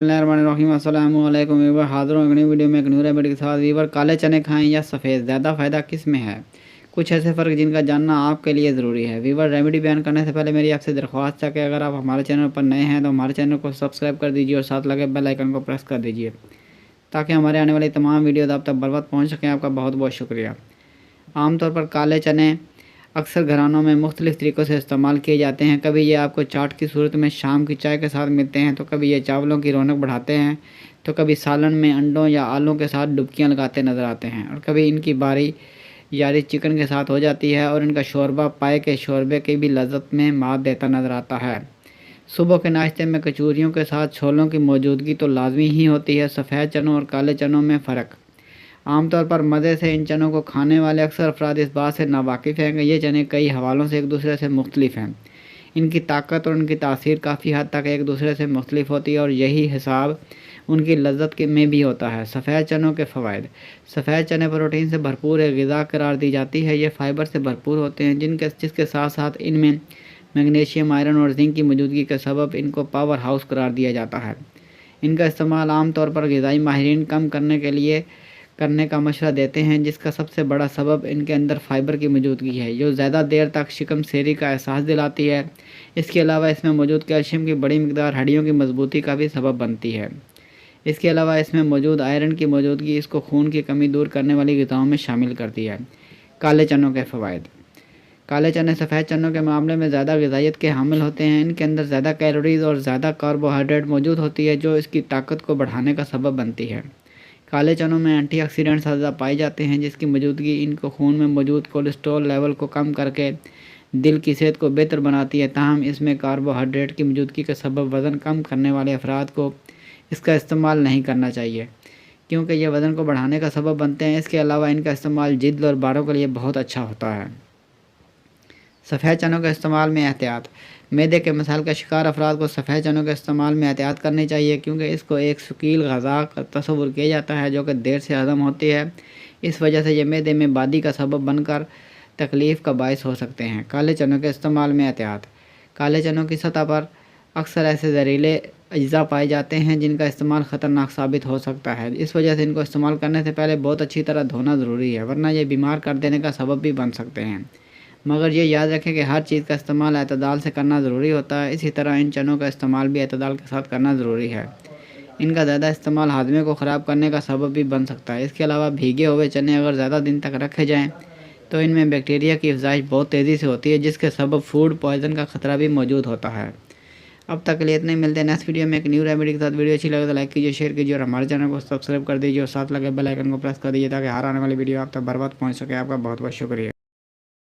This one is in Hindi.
बिस्मिल्लाहिर्रहमानिर्रहीम अस्सलाम वालेकुम वीवर हाज़िर हूँ एक नई वीडियो में एक न्यू रेमेडी के साथ। वीवर काले चने खाएं या सफ़ेद, ज़्यादा फ़ायदा किस में है? कुछ ऐसे फ़र्क जिनका जानना आपके लिए ज़रूरी है। वीवर रेमेडी बयान करने से पहले मेरी आपसे दरख्वास्त है कि अगर आप हमारे चैनल पर नए हैं तो हमारे चैनल को सब्सक्राइब कर दीजिए और साथ लगे बेल आइकन को प्रेस कर दीजिए ताकि हमारे आने वाली तमाम वीडियोज़ आप तक बर वक्त पहुँच सकें। आपका बहुत बहुत शुक्रिया। आमतौर पर काले चने अक्सर घरानों में मुख्तलिफ़ तरीक़ों से इस्तेमाल किए जाते हैं। कभी ये आपको चाट की सूरत में शाम की चाय के साथ मिलते हैं, तो कभी ये चावलों की रौनक बढ़ाते हैं, तो कभी सालन में अंडों या आलू के साथ डुबकियां लगाते नज़र आते हैं, और कभी इनकी बारी यारी चिकन के साथ हो जाती है और इनका शोरबा पाए के शोरबे की भी लज्जत में मात देता नज़र आता है। सुबह के नाश्ते में कचौरियों के साथ छोलों की मौजूदगी तो लाजमी ही होती है। सफ़ेद चनों और काले चनों में फ़र्क। आमतौर पर मज़े से इन चनों को खाने वाले अक्सर अफराद इस बात से नावाकिफ़ हैं कि ये चने कई हवालों से एक दूसरे से मुख्तलिफ हैं। इनकी ताकत और इनकी तासीर काफ़ी हद तक एक दूसरे से मुख्तलिफ होती है और यही हिसाब उनकी लज्जत के में भी होता है। सफ़ेद चनों के फ़वाइद। सफ़ेद चने प्रोटीन से भरपूर एक ग़िज़ा करार दी जाती है। ये फ़ाइबर से भरपूर होते हैं जिसके साथ साथ इनमें मैग्नीशियम, आयरन और जिंक की मौजूदगी के सबब इनको पावर हाउस करार दिया जाता है। इनका इस्तेमाल आम तौर पर ग़िज़ाई माहिरीन कम करने का मशवरा देते हैं, जिसका सबसे बड़ा सबब इनके अंदर फ़ाइबर की मौजूदगी है, जो ज़्यादा देर तक शिकम सेरी का एहसास दिलाती है। इसके अलावा इसमें मौजूद कैल्शियम की बड़ी मिकदार हड्डियों की मजबूती का भी सबब बनती है। इसके अलावा इसमें मौजूद आयरन की मौजूदगी इसको खून की कमी दूर करने वाली ग़िज़ाओं में शामिल करती है। काले चनों के फ़वाइद। काले चने सफ़ेद चनों के मामले में ज़्यादा ग़िज़ाइयत के हामिल होते हैं। इनके अंदर ज़्यादा कैलोरीज़ और ज़्यादा कार्बोहाइड्रेट मौजूद होती है, जो इसकी ताकत को बढ़ाने का सबब बनती है। काले चनों में एंटीऑक्सीडेंट्स ज़्यादा पाए जाते हैं, जिसकी मौजूदगी इनको खून में मौजूद कोलेस्ट्रॉल लेवल को कम करके दिल की सेहत को बेहतर बनाती है। ताहम इसमें कार्बोहाइड्रेट की मौजूदगी के सबब वज़न कम करने वाले अफराद को इसका इस्तेमाल नहीं करना चाहिए, क्योंकि यह वज़न को बढ़ाने का सबब बनते हैं। इसके अलावा इनका इस्तेमाल जिल्द और बालों के लिए बहुत अच्छा होता है। सफ़ेद चनों के इस्तेमाल में एहतियात। मैदे के मसाइल का शिकार अफराद को सफ़ेद चनों के इस्तेमाल में एहतियात करनी चाहिए, क्योंकि इसको एक शकील ग़ज़ा का तस्वुर किया जाता है जो कि देर से हज़म होती है। इस वजह से ये मैदे में बादी का सबब बनकर तकलीफ़ का बायस हो सकते हैं। काले चनों के इस्तेमाल में एहतियात। काले चनों की सतह पर अक्सर ऐसे ज़हरीले अज्जा पाए जाते हैं जिनका इस्तेमाल ख़तरनाक साबित हो सकता है। इस वजह से इनको इस्तेमाल करने से पहले बहुत अच्छी तरह धोना ज़रूरी है, वरना ये बीमार कर देने का सबब भी बन सकते हैं। मगर ये याद रखें कि हर चीज़ का इस्तेमाल एतदाल से करना ज़रूरी होता है। इसी तरह इन चनों का इस्तेमाल भी एतदाल के साथ करना ज़रूरी है। इनका ज़्यादा इस्तेमाल हाजमे को ख़राब करने का सबब भी बन सकता है। इसके अलावा भीगे हुए चने अगर ज़्यादा दिन तक रखे जाएँ तो इनमें बैक्टीरिया की अफजाइश बहुत तेज़ी से होती है, जिसके सबब फूड पॉइज़न का ख़तरा भी मौजूद होता है। अब तक के लिए इतने, मिलते हैं नेक्स्ट वीडियो में एक न्यू रेमेडी के साथ। वीडियो अच्छी लगे तो लाइक कीजिए, शेयर कीजिए और हमारे चैनल को सब्सक्राइब कर दीजिए और साथ लगे बेल आइकन को प्रेस कर दीजिए ताकि हर आने वाली वीडियो आप तक बर वक्त पहुँच सके। आपका बहुत बहुत शुक्रिया।